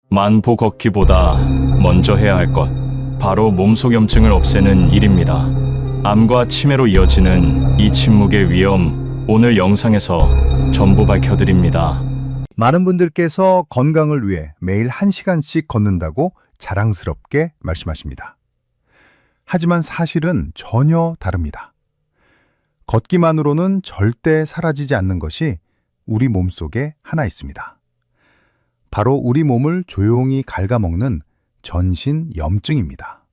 만보 걷기보다 먼저 해야 할 것, 바로 몸속 염증을 없애는 일입니다. 암과 치매로 이어지는 이 침묵의 위험, 오늘 영상에서 전부 밝혀드립니다. 많은 분들께서 건강을 위해 매일 1시간씩 걷는다고 자랑스럽게 말씀하십니다. 하지만 사실은 전혀 다릅니다. 걷기만으로는 절대 사라지지 않는 것이 우리 몸속에 하나 있습니다. 바로 우리 몸을 조용히 갉아먹는 전신 염증입니다.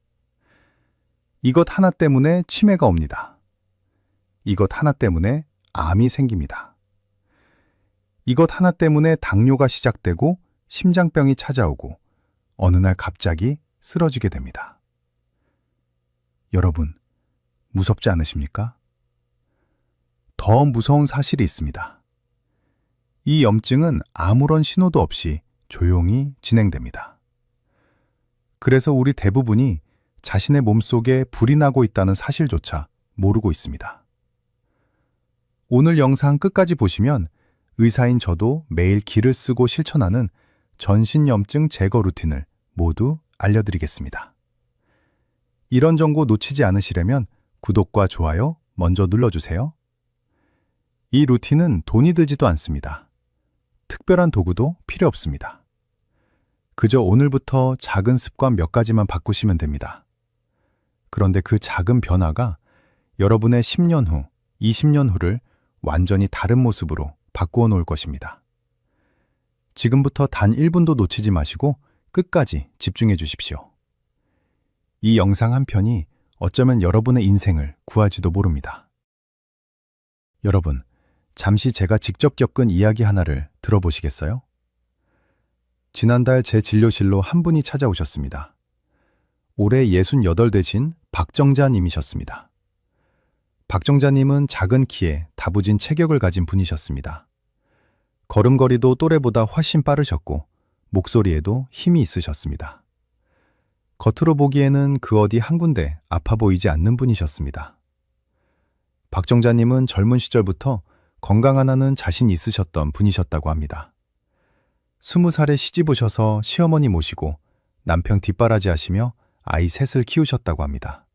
이것 하나 때문에 치매가 옵니다. 이것 하나 때문에 암이 생깁니다. 이것 하나 때문에 당뇨가 시작되고 심장병이 찾아오고 어느 날 갑자기 쓰러지게 됩니다. 여러분, 무섭지 않으십니까? 더 무서운 사실이 있습니다. 이 염증은 아무런 신호도 없이 조용히 진행됩니다. 그래서 우리 대부분이 자신의 몸속에 불이 나고 있다는 사실조차 모르고 있습니다. 오늘 영상 끝까지 보시면 의사인 저도 매일 기를 쓰고 실천하는 전신염증 제거 루틴을 모두 알려드리겠습니다. 이런 정보 놓치지 않으시려면 구독과 좋아요 먼저 눌러주세요. 이 루틴은 돈이 들지도 않습니다. 특별한 도구도 필요 없습니다. 그저 오늘부터 작은 습관 몇 가지만 바꾸시면 됩니다. 그런데 그 작은 변화가 여러분의 10년 후, 20년 후를 완전히 다른 모습으로 바꾸어 놓을 것입니다. 지금부터 단 1분도 놓치지 마시고 끝까지 집중해 주십시오. 이 영상 한 편이 어쩌면 여러분의 인생을 구할지도 모릅니다. 여러분, 잠시 제가 직접 겪은 이야기 하나를 들어보시겠어요? 지난달 제 진료실로 한 분이 찾아오셨습니다. 올해 68 되신 박정자 님이셨습니다. 박정자 님은 작은 키에 다부진 체격을 가진 분이셨습니다. 걸음걸이도 또래보다 훨씬 빠르셨고 목소리에도 힘이 있으셨습니다. 겉으로 보기에는 그 어디 한 군데 아파 보이지 않는 분이셨습니다. 박정자 님은 젊은 시절부터 건강 하나는 자신 있으셨던 분이셨다고 합니다. 20살에 시집 오셔서 시어머니 모시고 남편 뒷바라지 하시며 아이 셋을 키우셨다고 합니다.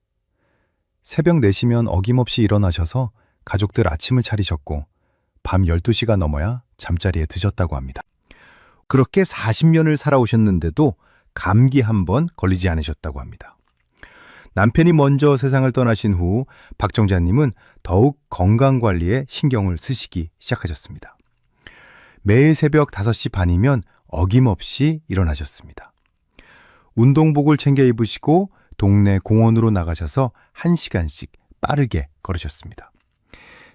새벽 4시면 어김없이 일어나셔서 가족들 아침을 차리셨고 밤 12시가 넘어야 잠자리에 드셨다고 합니다. 그렇게 40년을 살아오셨는데도 감기 한 번 걸리지 않으셨다고 합니다. 남편이 먼저 세상을 떠나신 후 박정자님은 더욱 건강관리에 신경을 쓰시기 시작하셨습니다. 매일 새벽 5시 반이면 어김없이 일어나셨습니다. 운동복을 챙겨 입으시고 동네 공원으로 나가셔서 1시간씩 빠르게 걸으셨습니다.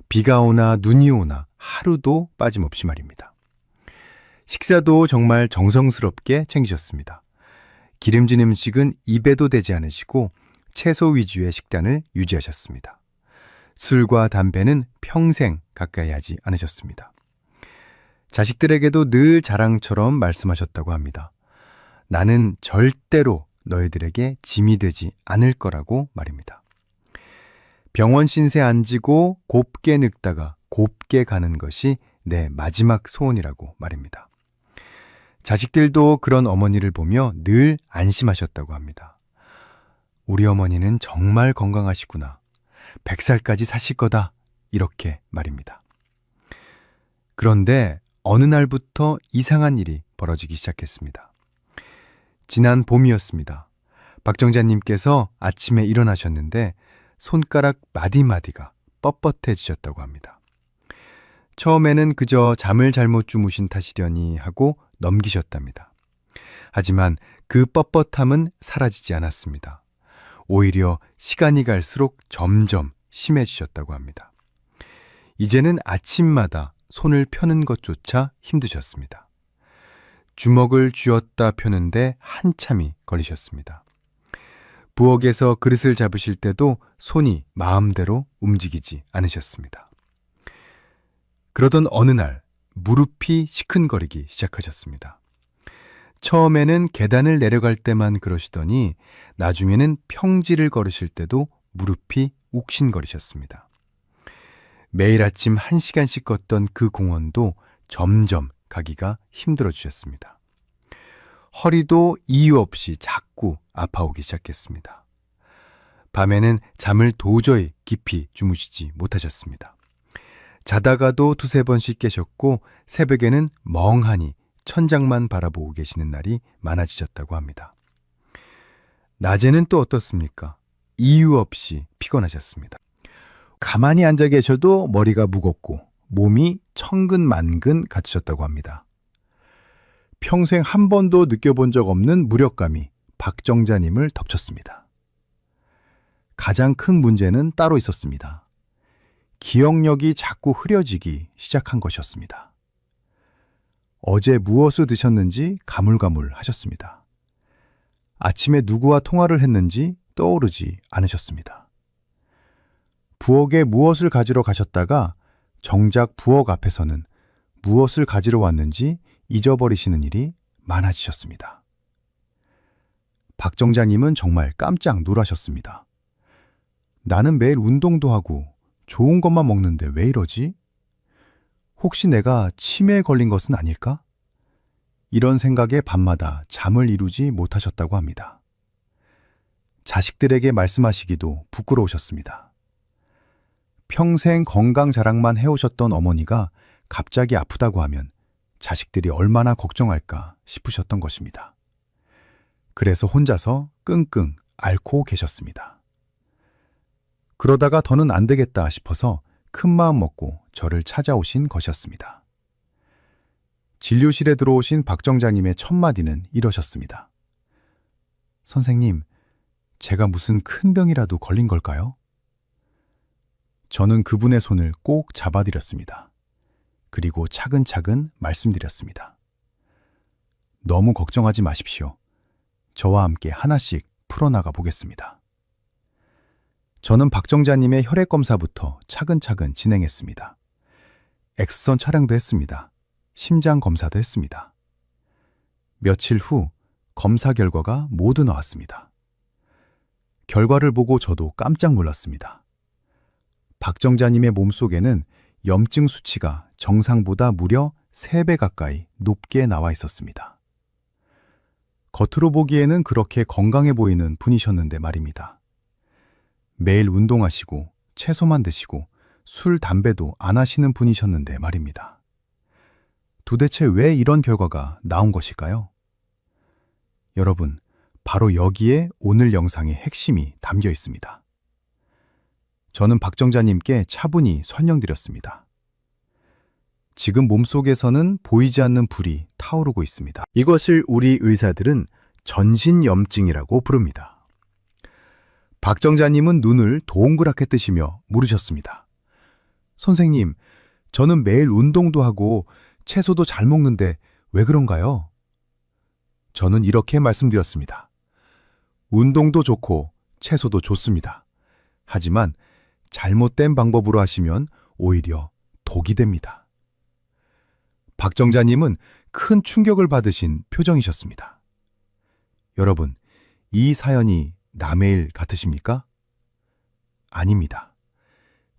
비가 오나 눈이 오나 하루도 빠짐없이 말입니다. 식사도 정말 정성스럽게 챙기셨습니다. 기름진 음식은 입에도 대지 않으시고 채소 위주의 식단을 유지하셨습니다. 술과 담배는 평생 가까이 하지 않으셨습니다. 자식들에게도 늘 자랑처럼 말씀하셨다고 합니다. 나는 절대로 너희들에게 짐이 되지 않을 거라고 말입니다. 병원 신세 안 지고 곱게 늙다가 곱게 가는 것이 내 마지막 소원이라고 말입니다. 자식들도 그런 어머니를 보며 늘 안심하셨다고 합니다. 우리 어머니는 정말 건강하시구나. 100살까지 사실 거다. 이렇게 말입니다. 그런데 어느 날부터 이상한 일이 벌어지기 시작했습니다. 지난 봄이었습니다. 박정자님께서 아침에 일어나셨는데 손가락 마디마디가 뻣뻣해지셨다고 합니다. 처음에는 그저 잠을 잘못 주무신 탓이려니 하고 넘기셨답니다. 하지만 그 뻣뻣함은 사라지지 않았습니다. 오히려 시간이 갈수록 점점 심해지셨다고 합니다. 이제는 아침마다 손을 펴는 것조차 힘드셨습니다. 주먹을 쥐었다 펴는데 한참이 걸리셨습니다. 부엌에서 그릇을 잡으실 때도 손이 마음대로 움직이지 않으셨습니다. 그러던 어느 날 무릎이 시큰거리기 시작하셨습니다. 처음에는 계단을 내려갈 때만 그러시더니 나중에는 평지를 걸으실 때도 무릎이 욱신거리셨습니다. 매일 아침 1시간씩 걷던 그 공원도 점점 가기가 힘들어지셨습니다. 허리도 이유 없이 자꾸 아파오기 시작했습니다. 밤에는 잠을 도저히 깊이 주무시지 못하셨습니다. 자다가도 두세 번씩 깨셨고 새벽에는 멍하니 천장만 바라보고 계시는 날이 많아지셨다고 합니다. 낮에는 또 어떻습니까? 이유 없이 피곤하셨습니다. 가만히 앉아 계셔도 머리가 무겁고 몸이 천근만근 같으셨다고 합니다. 평생 한 번도 느껴본 적 없는 무력감이 박정자님을 덮쳤습니다. 가장 큰 문제는 따로 있었습니다. 기억력이 자꾸 흐려지기 시작한 것이었습니다. 어제 무엇을 드셨는지 가물가물하셨습니다. 아침에 누구와 통화를 했는지 떠오르지 않으셨습니다. 부엌에 무엇을 가지러 가셨다가 정작 부엌 앞에서는 무엇을 가지러 왔는지 잊어버리시는 일이 많아지셨습니다. 박정자님은 정말 깜짝 놀라셨습니다. 나는 매일 운동도 하고 좋은 것만 먹는데 왜 이러지? 혹시 내가 치매에 걸린 것은 아닐까? 이런 생각에 밤마다 잠을 이루지 못하셨다고 합니다. 자식들에게 말씀하시기도 부끄러우셨습니다. 평생 건강 자랑만 해오셨던 어머니가 갑자기 아프다고 하면 자식들이 얼마나 걱정할까 싶으셨던 것입니다. 그래서 혼자서 끙끙 앓고 계셨습니다. 그러다가 더는 안 되겠다 싶어서 큰 마음 먹고 저를 찾아오신 것이었습니다. 진료실에 들어오신 박정자님의 첫 마디는 이러셨습니다. 선생님, 제가 무슨 큰 병이라도 걸린 걸까요? 저는 그분의 손을 꼭 잡아드렸습니다. 그리고 차근차근 말씀드렸습니다. 너무 걱정하지 마십시오. 저와 함께 하나씩 풀어나가 보겠습니다. 저는 박정자님의 혈액검사부터 차근차근 진행했습니다. 엑스선 촬영도 했습니다. 심장 검사도 했습니다. 며칠 후 검사 결과가 모두 나왔습니다. 결과를 보고 저도 깜짝 놀랐습니다. 박정자님의 몸속에는 염증 수치가 정상보다 무려 3배 가까이 높게 나와 있었습니다. 겉으로 보기에는 그렇게 건강해 보이는 분이셨는데 말입니다. 매일 운동하시고 채소만 드시고 술, 담배도 안 하시는 분이셨는데 말입니다. 도대체 왜 이런 결과가 나온 것일까요? 여러분, 바로 여기에 오늘 영상의 핵심이 담겨 있습니다. 저는 박정자님께 차분히 설명드렸습니다. 지금 몸속에서는 보이지 않는 불이 타오르고 있습니다. 이것을 우리 의사들은 전신염증이라고 부릅니다. 박정자님은 눈을 동그랗게 뜨시며 물으셨습니다. 선생님, 저는 매일 운동도 하고 채소도 잘 먹는데 왜 그런가요? 저는 이렇게 말씀드렸습니다. 운동도 좋고 채소도 좋습니다. 하지만 잘못된 방법으로 하시면 오히려 독이 됩니다. 박정자님은 큰 충격을 받으신 표정이셨습니다. 여러분, 이 사연이 남의 일 같으십니까? 아닙니다.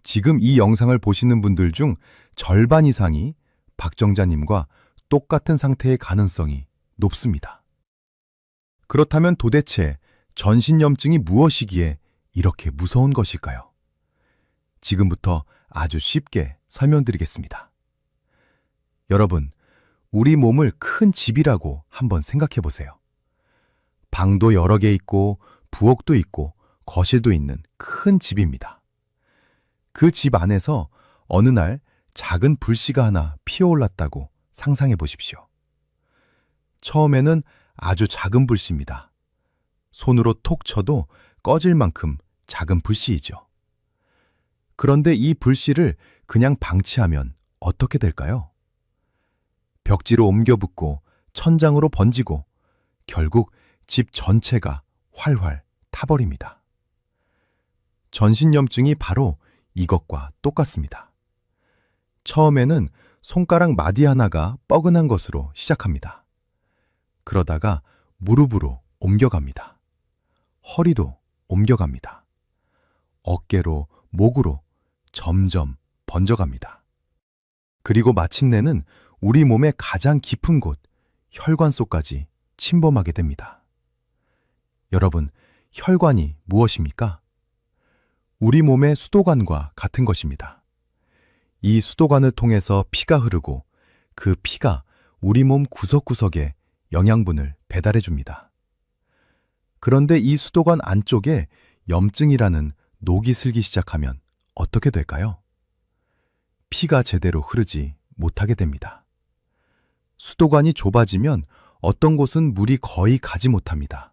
지금 이 영상을 보시는 분들 중 절반 이상이 박정자님과 똑같은 상태의 가능성이 높습니다. 그렇다면 도대체 전신염증이 무엇이기에 이렇게 무서운 것일까요? 지금부터 아주 쉽게 설명드리겠습니다. 여러분, 우리 몸을 큰 집이라고 한번 생각해 보세요. 방도 여러 개 있고 부엌도 있고 거실도 있는 큰 집입니다. 그 집 안에서 어느 날 작은 불씨가 하나 피어올랐다고 상상해 보십시오. 처음에는 아주 작은 불씨입니다. 손으로 톡 쳐도 꺼질 만큼 작은 불씨이죠. 그런데 이 불씨를 그냥 방치하면 어떻게 될까요? 벽지로 옮겨 붙고 천장으로 번지고 결국 집 전체가 활활 타버립니다. 전신염증이 바로 이것과 똑같습니다. 처음에는 손가락 마디 하나가 뻐근한 것으로 시작합니다. 그러다가 무릎으로 옮겨갑니다. 허리도 옮겨갑니다. 어깨로, 목으로 점점 번져갑니다. 그리고 마침내는 우리 몸의 가장 깊은 곳, 혈관 속까지 침범하게 됩니다. 여러분, 혈관이 무엇입니까? 우리 몸의 수도관과 같은 것입니다. 이 수도관을 통해서 피가 흐르고 그 피가 우리 몸 구석구석에 영양분을 배달해 줍니다. 그런데 이 수도관 안쪽에 염증이라는 녹이 슬기 시작하면 어떻게 될까요? 피가 제대로 흐르지 못하게 됩니다. 수도관이 좁아지면 어떤 곳은 물이 거의 가지 못합니다.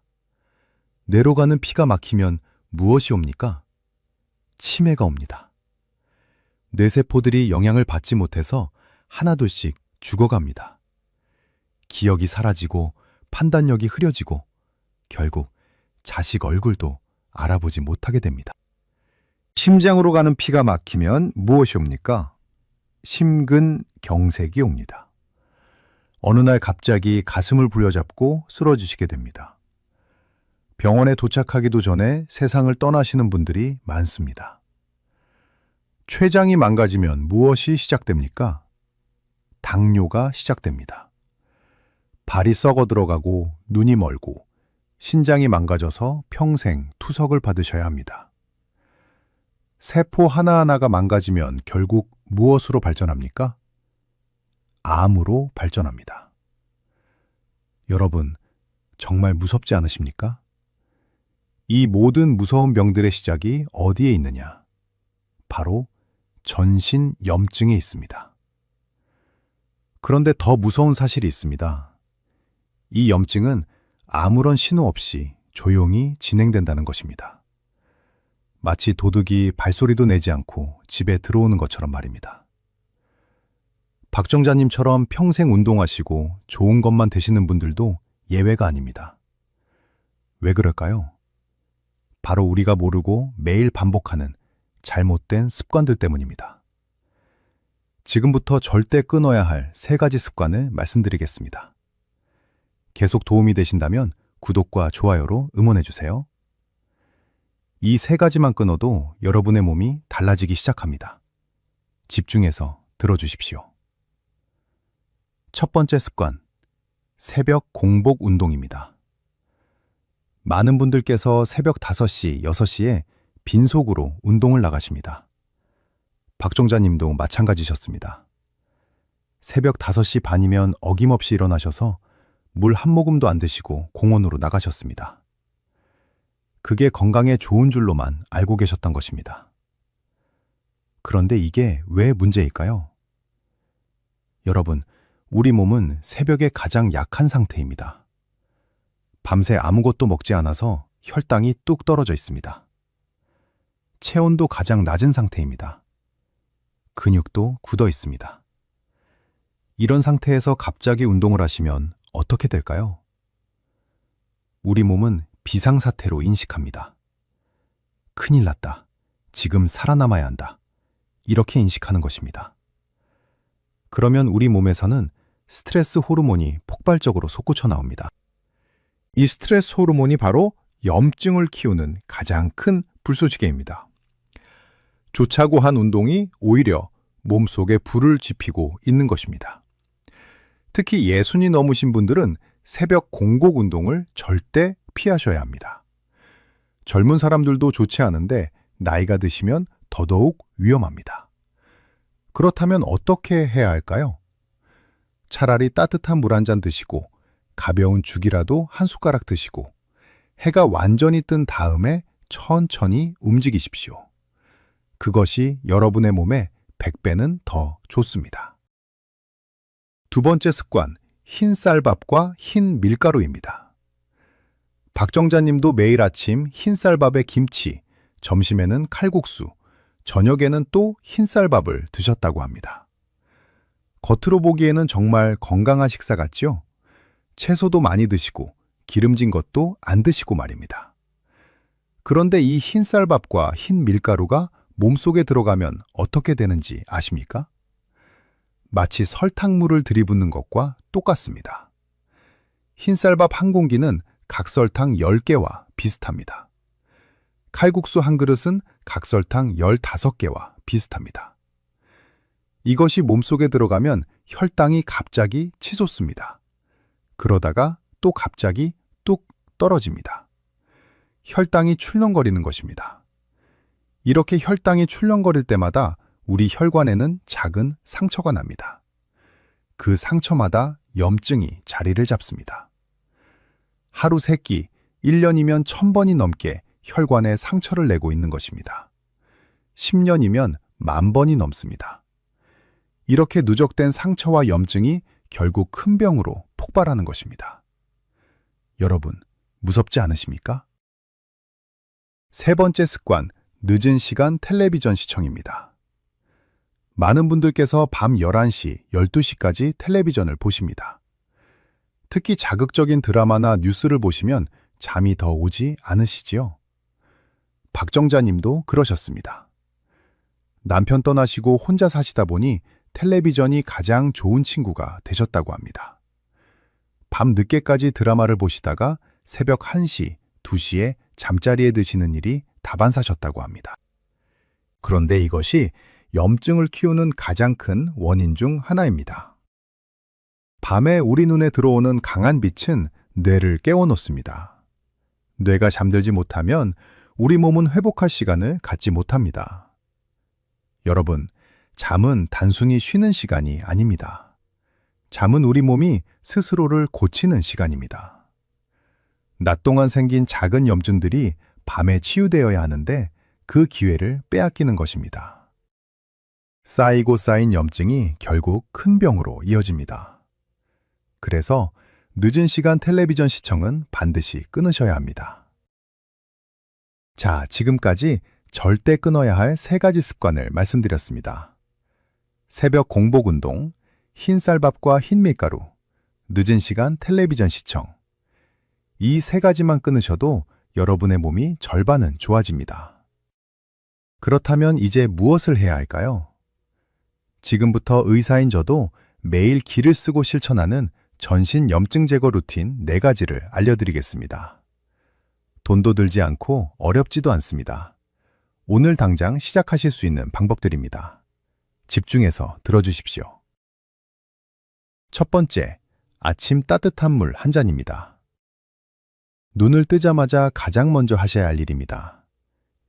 뇌로 가는 피가 막히면 무엇이 옵니까? 치매가 옵니다. 뇌세포들이 영향을 받지 못해서 하나둘씩 죽어갑니다. 기억이 사라지고 판단력이 흐려지고 결국 자식 얼굴도 알아보지 못하게 됩니다. 심장으로 가는 피가 막히면 무엇이 옵니까? 심근경색이 옵니다. 어느 날 갑자기 가슴을 부여잡고 쓰러지시게 됩니다. 병원에 도착하기도 전에 세상을 떠나시는 분들이 많습니다. 췌장이 망가지면 무엇이 시작됩니까? 당뇨가 시작됩니다. 발이 썩어 들어가고 눈이 멀고 신장이 망가져서 평생 투석을 받으셔야 합니다. 세포 하나하나가 망가지면 결국 무엇으로 발전합니까? 암으로 발전합니다. 여러분, 정말 무섭지 않으십니까? 이 모든 무서운 병들의 시작이 어디에 있느냐? 바로 전신 염증에 있습니다. 그런데 더 무서운 사실이 있습니다. 이 염증은 아무런 신호 없이 조용히 진행된다는 것입니다. 마치 도둑이 발소리도 내지 않고 집에 들어오는 것처럼 말입니다. 박정자님처럼 평생 운동하시고 좋은 것만 드시는 분들도 예외가 아닙니다. 왜 그럴까요? 바로 우리가 모르고 매일 반복하는 잘못된 습관들 때문입니다. 지금부터 절대 끊어야 할 3가지 습관을 말씀드리겠습니다. 계속 도움이 되신다면 구독과 좋아요로 응원해주세요. 이 3가지만 끊어도 여러분의 몸이 달라지기 시작합니다. 집중해서 들어주십시오. 첫 번째 습관, 새벽 공복 운동입니다. 많은 분들께서 새벽 5시, 6시에 빈속으로 운동을 나가십니다. 박정자님도 마찬가지셨습니다. 새벽 5시 반이면 어김없이 일어나셔서 물 한 모금도 안 드시고 공원으로 나가셨습니다. 그게 건강에 좋은 줄로만 알고 계셨던 것입니다. 그런데 이게 왜 문제일까요? 여러분, 우리 몸은 새벽에 가장 약한 상태입니다. 밤새 아무것도 먹지 않아서 혈당이 뚝 떨어져 있습니다. 체온도 가장 낮은 상태입니다. 근육도 굳어 있습니다. 이런 상태에서 갑자기 운동을 하시면 어떻게 될까요? 우리 몸은 비상사태로 인식합니다. 큰일 났다. 지금 살아남아야 한다. 이렇게 인식하는 것입니다. 그러면 우리 몸에서는 스트레스 호르몬이 폭발적으로 솟구쳐 나옵니다. 이 스트레스 호르몬이 바로 염증을 키우는 가장 큰 불쏘시개입니다. 좋자고 한 운동이 오히려 몸속에 불을 지피고 있는 것입니다. 특히 60이 넘으신 분들은 새벽 공복 운동을 절대 피하셔야 합니다. 젊은 사람들도 좋지 않은데 나이가 드시면 더더욱 위험합니다. 그렇다면 어떻게 해야 할까요? 차라리 따뜻한 물 한 잔 드시고 가벼운 죽이라도 한 숟가락 드시고 해가 완전히 뜬 다음에 천천히 움직이십시오. 그것이 여러분의 몸에 100배는 더 좋습니다. 두 번째 습관, 흰 쌀밥과 흰 밀가루입니다. 박정자님도 매일 아침 흰 쌀밥에 김치, 점심에는 칼국수, 저녁에는 또 흰 쌀밥을 드셨다고 합니다. 겉으로 보기에는 정말 건강한 식사 같지요? 채소도 많이 드시고 기름진 것도 안 드시고 말입니다. 그런데 이 흰 쌀밥과 흰 밀가루가 몸속에 들어가면 어떻게 되는지 아십니까? 마치 설탕물을 들이붓는 것과 똑같습니다. 흰 쌀밥 한 공기는 각설탕 10개와 비슷합니다. 칼국수 한 그릇은 각설탕 15개와 비슷합니다. 이것이 몸속에 들어가면 혈당이 갑자기 치솟습니다. 그러다가 또 갑자기 뚝 떨어집니다. 혈당이 출렁거리는 것입니다. 이렇게 혈당이 출렁거릴 때마다 우리 혈관에는 작은 상처가 납니다. 그 상처마다 염증이 자리를 잡습니다. 하루 3끼, 1년이면 1000번이 넘게 혈관에 상처를 내고 있는 것입니다. 10년이면 10,000번이 넘습니다. 이렇게 누적된 상처와 염증이 결국 큰 병으로 폭발하는 것입니다. 여러분, 무섭지 않으십니까? 세 번째 습관, 늦은 시간 텔레비전 시청입니다. 많은 분들께서 밤 11시, 12시까지 텔레비전을 보십니다. 특히 자극적인 드라마나 뉴스를 보시면 잠이 더 오지 않으시지요? 박정자님도 그러셨습니다. 남편 떠나시고 혼자 사시다 보니 텔레비전이 가장 좋은 친구가 되셨다고 합니다. 밤 늦게까지 드라마를 보시다가 새벽 1시, 2시에 잠자리에 드시는 일이 다반사셨다고 합니다. 그런데 이것이 염증을 키우는 가장 큰 원인 중 하나입니다. 밤에 우리 눈에 들어오는 강한 빛은 뇌를 깨워놓습니다. 뇌가 잠들지 못하면 우리 몸은 회복할 시간을 갖지 못합니다. 여러분, 잠은 단순히 쉬는 시간이 아닙니다. 잠은 우리 몸이 스스로를 고치는 시간입니다. 낮 동안 생긴 작은 염증들이 밤에 치유되어야 하는데 그 기회를 빼앗기는 것입니다. 쌓이고 쌓인 염증이 결국 큰 병으로 이어집니다. 그래서 늦은 시간 텔레비전 시청은 반드시 끊으셔야 합니다. 자, 지금까지 절대 끊어야 할 3가지 습관을 말씀드렸습니다. 새벽 공복 운동, 흰쌀밥과 흰밀가루, 늦은 시간 텔레비전 시청. 이 3가지만 끊으셔도 여러분의 몸이 절반은 좋아집니다. 그렇다면 이제 무엇을 해야 할까요? 지금부터 의사인 저도 매일 기를 쓰고 실천하는 전신 염증 제거 루틴 4가지를 알려드리겠습니다. 돈도 들지 않고 어렵지도 않습니다. 오늘 당장 시작하실 수 있는 방법들입니다. 집중해서 들어주십시오. 첫 번째, 아침 따뜻한 물 한 잔입니다. 눈을 뜨자마자 가장 먼저 하셔야 할 일입니다.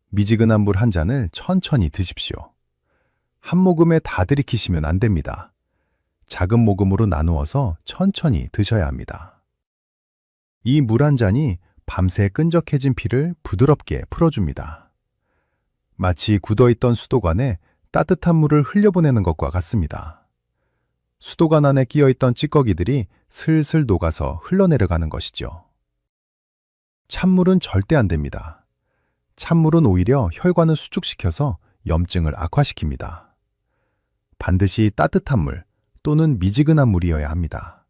미지근한 물 한 잔을 천천히 드십시오. 한 모금에 다 들이키시면 안 됩니다. 작은 모금으로 나누어서 천천히 드셔야 합니다. 이 물 한 잔이 밤새 끈적해진 피를 부드럽게 풀어줍니다. 마치 굳어있던 수도관에 따뜻한 물을 흘려보내는 것과 같습니다. 수도관 안에 끼어있던 찌꺼기들이 슬슬 녹아서 흘러내려가는 것이죠. 찬물은 절대 안 됩니다. 찬물은 오히려 혈관을 수축시켜서 염증을 악화시킵니다. 반드시 따뜻한 물 또는 미지근한 물이어야 합니다.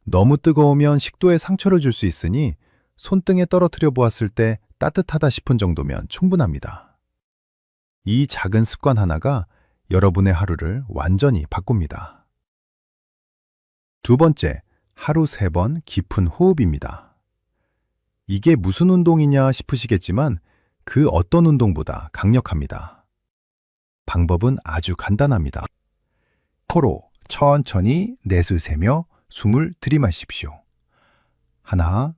너무 뜨거우면 식도에 상처를 줄 수 있으니 손등에 떨어뜨려 보았을 때 따뜻하다 싶은 정도면 충분합니다. 이 작은 습관 하나가 여러분의 하루를 완전히 바꿉니다. 두 번째, 하루 3번 깊은 호흡입니다. 이게 무슨 운동이냐 싶으시겠지만 그 어떤 운동보다 강력합니다. 방법은 아주 간단합니다. 코로 천천히 내쉬세며 숨을 들이마십시오. 하나,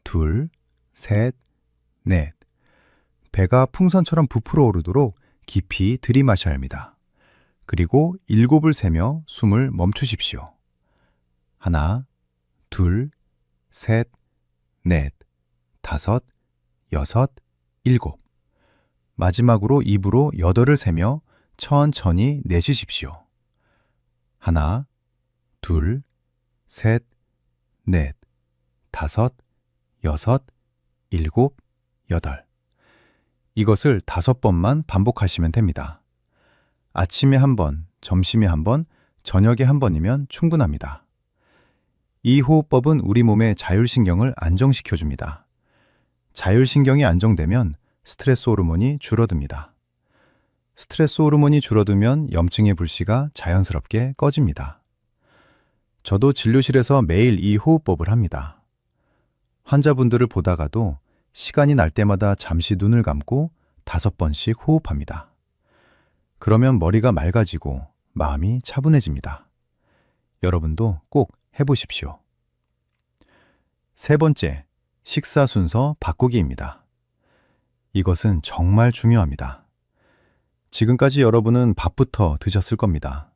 둘, 셋, 넷. 배가 풍선처럼 부풀어 오르도록 깊이 들이마셔야 합니다. 그리고 7을 세며 숨을 멈추십시오. 하나, 둘, 셋, 넷, 5, 6, 7. 마지막으로 입으로 8을 세며 천천히 내쉬십시오. 하나, 둘, 셋, 넷, 5, 6, 7, 8. 이것을 5번만 반복하시면 됩니다. 아침에 1번, 점심에 1번, 저녁에 1번이면 충분합니다. 이 호흡법은 우리 몸의 자율신경을 안정시켜줍니다. 자율신경이 안정되면 스트레스 호르몬이 줄어듭니다. 스트레스 호르몬이 줄어들면 염증의 불씨가 자연스럽게 꺼집니다. 저도 진료실에서 매일 이 호흡법을 합니다. 환자분들을 보다가도 시간이 날 때마다 잠시 눈을 감고 5번씩 호흡합니다. 그러면 머리가 맑아지고 마음이 차분해집니다. 여러분도 꼭 해보십시오. 세 번째, 식사 순서 바꾸기입니다. 이것은 정말 중요합니다. 지금까지 여러분은 밥부터 드셨을 겁니다.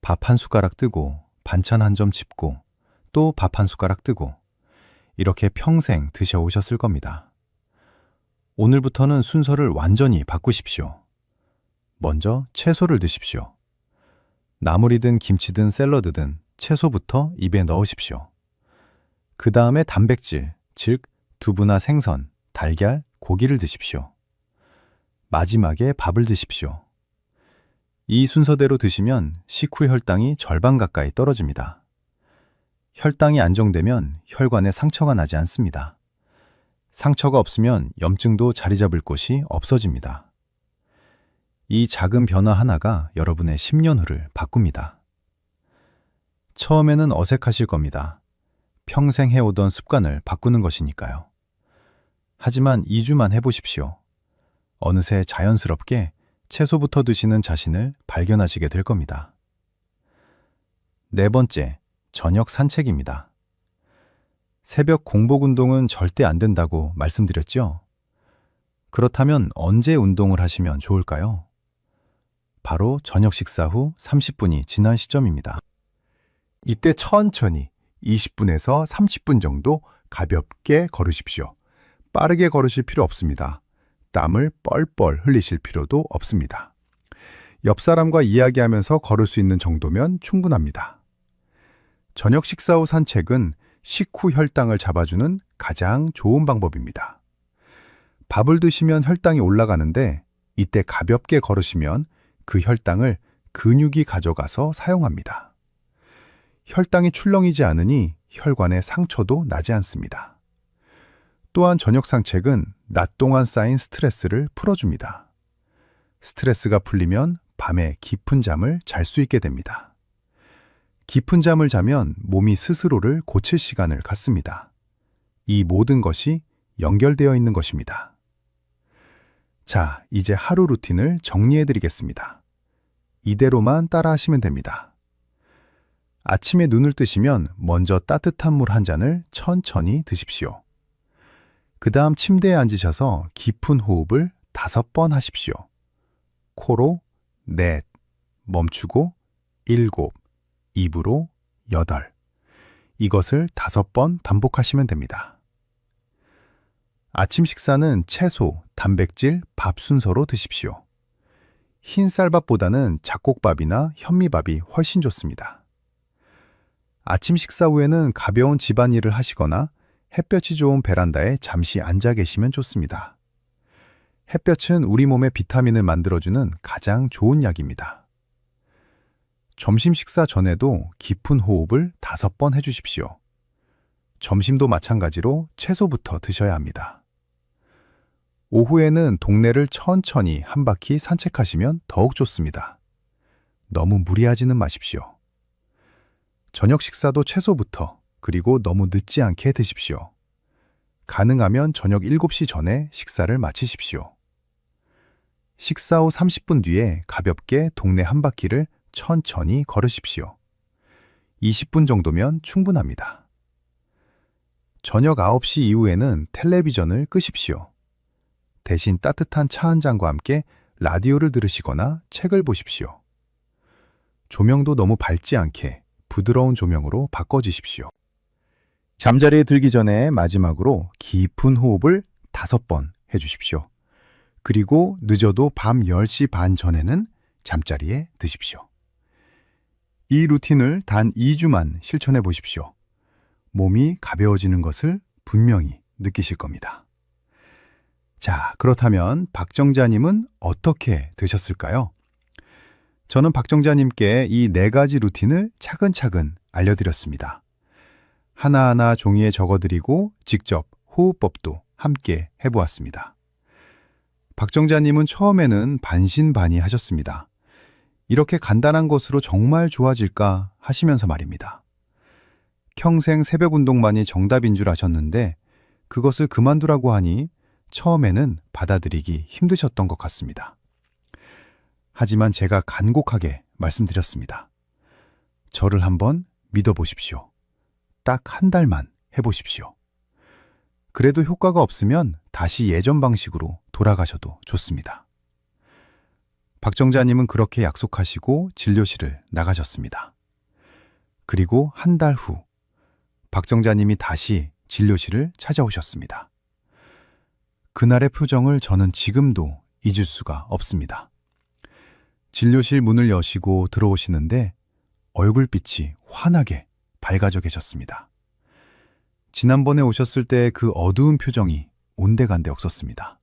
밥 한 숟가락 뜨고 반찬 한 점 짚고 또 밥 한 숟가락 뜨고 이렇게 평생 드셔오셨을 겁니다. 오늘부터는 순서를 완전히 바꾸십시오. 먼저 채소를 드십시오. 나물이든 김치든 샐러드든 채소부터 입에 넣으십시오. 그 다음에 단백질, 즉 두부나 생선, 달걀, 고기를 드십시오. 마지막에 밥을 드십시오. 이 순서대로 드시면 식후 혈당이 절반 가까이 떨어집니다. 혈당이 안정되면 혈관에 상처가 나지 않습니다. 상처가 없으면 염증도 자리 잡을 곳이 없어집니다. 이 작은 변화 하나가 여러분의 10년 후를 바꿉니다. 처음에는 어색하실 겁니다. 평생 해오던 습관을 바꾸는 것이니까요. 하지만 2주만 해보십시오. 어느새 자연스럽게 채소부터 드시는 자신을 발견하시게 될 겁니다. 네 번째, 저녁 산책입니다. 새벽 공복 운동은 절대 안 된다고 말씀드렸죠? 그렇다면 언제 운동을 하시면 좋을까요? 바로 저녁 식사 후 30분이 지난 시점입니다. 이때 천천히 20분에서 30분 정도 가볍게 걸으십시오. 빠르게 걸으실 필요 없습니다. 땀을 뻘뻘 흘리실 필요도 없습니다. 옆 사람과 이야기하면서 걸을 수 있는 정도면 충분합니다. 저녁 식사 후 산책은 식후 혈당을 잡아주는 가장 좋은 방법입니다. 밥을 드시면 혈당이 올라가는데 이때 가볍게 걸으시면 그 혈당을 근육이 가져가서 사용합니다. 혈당이 출렁이지 않으니 혈관에 상처도 나지 않습니다. 또한 저녁 산책은 낮 동안 쌓인 스트레스를 풀어줍니다. 스트레스가 풀리면 밤에 깊은 잠을 잘 수 있게 됩니다. 깊은 잠을 자면 몸이 스스로를 고칠 시간을 갖습니다. 이 모든 것이 연결되어 있는 것입니다. 자, 이제 하루 루틴을 정리해 드리겠습니다. 이대로만 따라 하시면 됩니다. 아침에 눈을 뜨시면 먼저 따뜻한 물 한 잔을 천천히 드십시오. 그 다음 침대에 앉으셔서 깊은 호흡을 5번 하십시오. 코로 4, 멈추고 7, 입으로 8. 이것을 5번 반복하시면 됩니다. 아침 식사는 채소, 단백질, 밥 순서로 드십시오. 흰 쌀밥보다는 잡곡밥이나 현미밥이 훨씬 좋습니다. 아침 식사 후에는 가벼운 집안일을 하시거나 햇볕이 좋은 베란다에 잠시 앉아 계시면 좋습니다. 햇볕은 우리 몸의 비타민을 만들어주는 가장 좋은 약입니다. 점심 식사 전에도 깊은 호흡을 5번 해주십시오. 점심도 마찬가지로 채소부터 드셔야 합니다. 오후에는 동네를 천천히 한 바퀴 산책하시면 더욱 좋습니다. 너무 무리하지는 마십시오. 저녁 식사도 채소부터, 그리고 너무 늦지 않게 드십시오. 가능하면 저녁 7시 전에 식사를 마치십시오. 식사 후 30분 뒤에 가볍게 동네 한 바퀴를 천천히 걸으십시오. 20분 정도면 충분합니다. 저녁 9시 이후에는 텔레비전을 끄십시오. 대신 따뜻한 차 한 잔과 함께 라디오를 들으시거나 책을 보십시오. 조명도 너무 밝지 않게 부드러운 조명으로 바꿔주십시오. 잠자리에 들기 전에 마지막으로 깊은 호흡을 5번 해주십시오. 그리고 늦어도 밤 10시 반 전에는 잠자리에 드십시오. 이 루틴을 단 2주만 실천해 보십시오. 몸이 가벼워지는 것을 분명히 느끼실 겁니다. 자, 그렇다면 박정자님은 어떻게 되셨을까요? 저는 박정자님께 이 4가지 루틴을 차근차근 알려드렸습니다. 하나하나 종이에 적어드리고 직접 호흡법도 함께 해보았습니다. 박정자님은 처음에는 반신반의 하셨습니다. 이렇게 간단한 것으로 정말 좋아질까 하시면서 말입니다. 평생 새벽 운동만이 정답인 줄 아셨는데 그것을 그만두라고 하니 처음에는 받아들이기 힘드셨던 것 같습니다. 하지만 제가 간곡하게 말씀드렸습니다. 저를 한번 믿어보십시오. 딱 한 달만 해보십시오. 그래도 효과가 없으면 다시 예전 방식으로 돌아가셔도 좋습니다. 박정자님은 그렇게 약속하시고 진료실을 나가셨습니다. 그리고 한 달 후, 박정자님이 다시 진료실을 찾아오셨습니다. 그날의 표정을 저는 지금도 잊을 수가 없습니다. 진료실 문을 여시고 들어오시는데 얼굴빛이 환하게 밝아져 계셨습니다. 지난번에 오셨을 때 그 어두운 표정이 온데간데 없었습니다.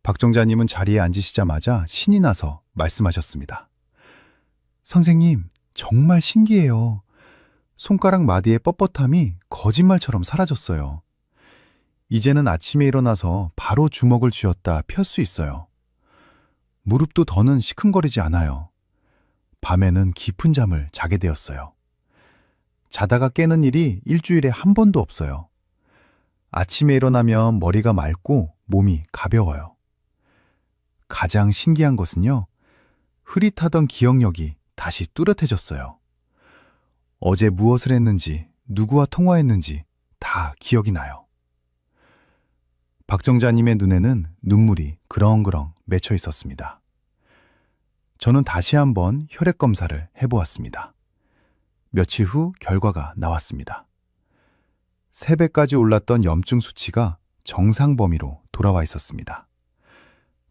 박정자님은 자리에 앉으시자마자 신이 나서 말씀하셨습니다. 선생님, 정말 신기해요. 손가락 마디의 뻣뻣함이 거짓말처럼 사라졌어요. 이제는 아침에 일어나서 바로 주먹을 쥐었다 펼 수 있어요. 무릎도 더는 시큰거리지 않아요. 밤에는 깊은 잠을 자게 되었어요. 자다가 깨는 일이 일주일에 한 번도 없어요. 아침에 일어나면 머리가 맑고 몸이 가벼워요. 가장 신기한 것은요, 흐릿하던 기억력이 다시 뚜렷해졌어요. 어제 무엇을 했는지, 누구와 통화했는지 다 기억이 나요. 박정자님의 눈에는 눈물이 그렁그렁 맺혀 있었습니다. 저는 다시 한번 혈액 검사를 해보았습니다. 며칠 후 결과가 나왔습니다. 3배까지 올랐던 염증 수치가 정상 범위로 돌아와 있었습니다.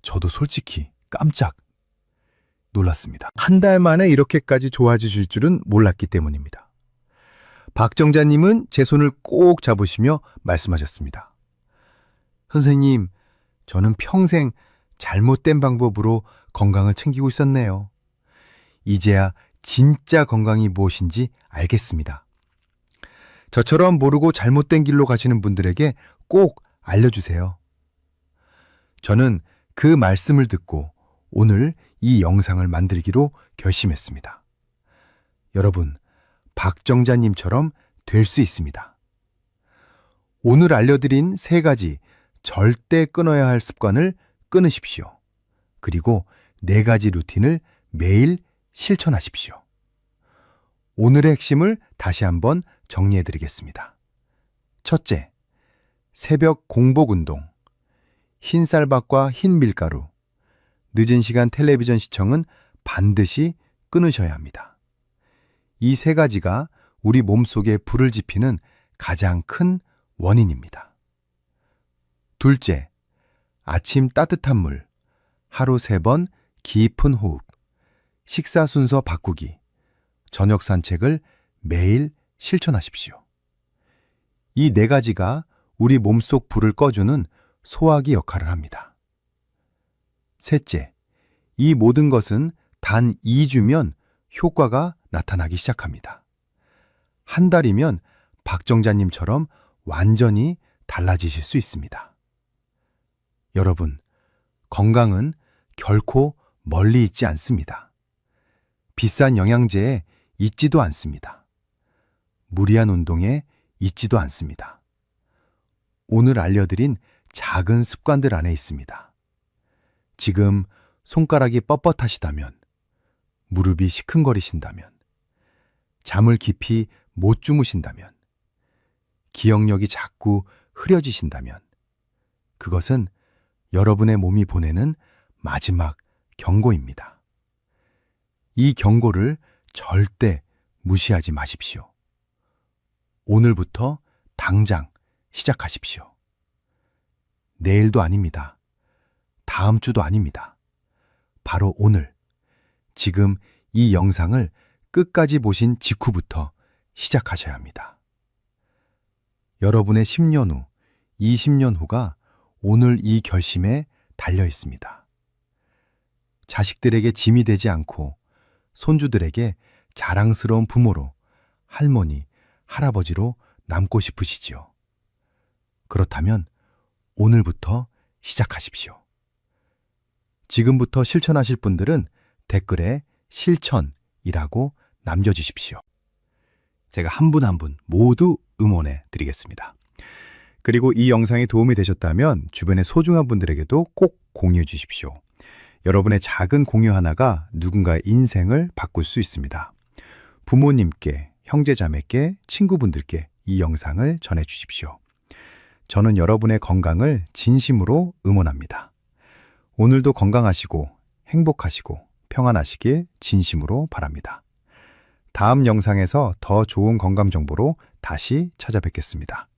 저도 솔직히 깜짝 놀랐습니다. 한 달 만에 이렇게까지 좋아지실 줄은 몰랐기 때문입니다. 박정자님은 제 손을 꼭 잡으시며 말씀하셨습니다. 선생님, 저는 평생 잘못된 방법으로 건강을 챙기고 있었네요. 이제야 진짜 건강이 무엇인지 알겠습니다. 저처럼 모르고 잘못된 길로 가시는 분들에게 꼭 알려주세요. 저는 그 말씀을 듣고 오늘 이 영상을 만들기로 결심했습니다. 여러분, 박정자님처럼 될 수 있습니다. 오늘 알려드린 3가지 절대 끊어야 할 습관을 끊으십시오. 그리고 4가지 루틴을 매일 실천하십시오. 오늘의 핵심을 다시 한번 정리해드리겠습니다. 첫째, 새벽 공복 운동, 흰쌀밥과 흰 밀가루, 늦은 시간 텔레비전 시청은 반드시 끊으셔야 합니다. 이 3가지가 우리 몸속에 불을 지피는 가장 큰 원인입니다. 둘째, 아침 따뜻한 물, 하루 3번 깊은 호흡, 식사 순서 바꾸기, 저녁 산책을 매일 실천하십시오. 이 4가지가 우리 몸속 불을 꺼주는 소화기 역할을 합니다. 셋째, 이 모든 것은 단 2주면 효과가 나타나기 시작합니다. 한 달이면 박정자님처럼 완전히 달라지실 수 있습니다. 여러분, 건강은 결코 멀리 있지 않습니다. 비싼 영양제에 있지도 않습니다. 무리한 운동에 있지도 않습니다. 오늘 알려드린 작은 습관들 안에 있습니다. 지금 손가락이 뻣뻣하시다면, 무릎이 시큰거리신다면, 잠을 깊이 못 주무신다면, 기억력이 자꾸 흐려지신다면, 그것은 여러분의 몸이 보내는 마지막 경고입니다. 이 경고를 절대 무시하지 마십시오. 오늘부터 당장 시작하십시오. 내일도 아닙니다. 다음 주도 아닙니다. 바로 오늘, 지금 이 영상을 끝까지 보신 직후부터 시작하셔야 합니다. 여러분의 10년 후, 20년 후가 오늘 이 결심에 달려 있습니다. 자식들에게 짐이 되지 않고 손주들에게 자랑스러운 부모로, 할머니, 할아버지로 남고 싶으시지요. 그렇다면 오늘부터 시작하십시오. 지금부터 실천하실 분들은 댓글에 실천이라고 남겨주십시오. 제가 한 분 한 분 모두 응원해 드리겠습니다. 그리고 이 영상이 도움이 되셨다면 주변의 소중한 분들에게도 꼭 공유해 주십시오. 여러분의 작은 공유 하나가 누군가의 인생을 바꿀 수 있습니다. 부모님께, 형제자매께, 친구분들께 이 영상을 전해 주십시오. 저는 여러분의 건강을 진심으로 응원합니다. 오늘도 건강하시고 행복하시고 평안하시길 진심으로 바랍니다. 다음 영상에서 더 좋은 건강 정보로 다시 찾아뵙겠습니다.